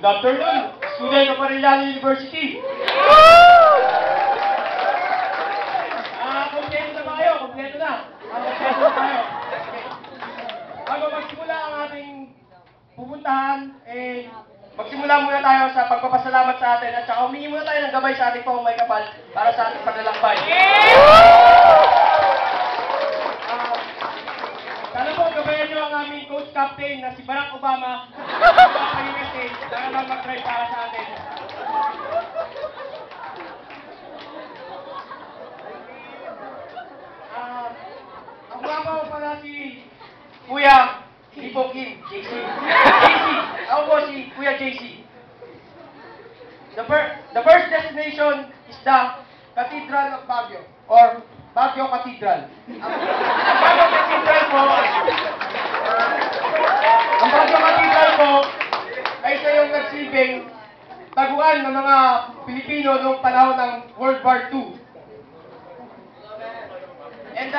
Good afternoon, student of Arellano University. Kompleto na ba kayo? Kompleto na. Kompleto na tayo. Okay. Bago magsimula ang ating pupuntahan, magsimula muna tayo sa pagpapasalamat sa atin at saka humingi muna tayo ng gabay sa ating pang may kapal para sa ating paglalakbay. Sana po gabayan nyo ang aming coach captain na si Barack Obama sa USA para lang mag-drive para sa atin. Ako nga po pala si Kuya Lipo Kim, JC. Ako po si Kuya JC. The first destination is the Cathedral of Baguio or Baguio Cathedral. Ang Baguio Cathedral po ay siya yung nagsilbing taguan ng mga Pilipino noong panahon ng World War II. And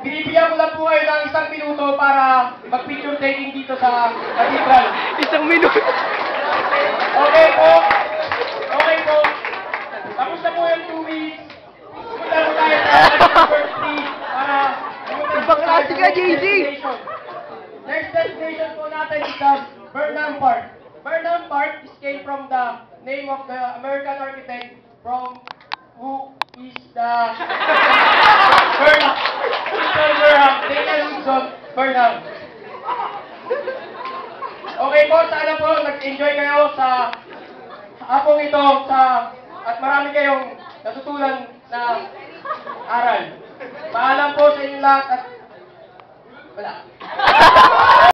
binibigyan ko lang po kayo ng 1 minuto para mag-picture taking dito sa Cathedral. 1 minuto? Okay po. Okay po. Tapos na po yung 2 minutes. Pumunta po tayo sa University para Ibang klase ka, JJ! Next destination po natin is the Burnham Park. Burnham Park came from the name of the American architect from who is the Burnham. Daniel Woodson Burnham. Okay po, sana po nag-enjoy kayo sa hapong ito at marami kayong natutunan na aral. Paalam po sa inyo lahat at wala.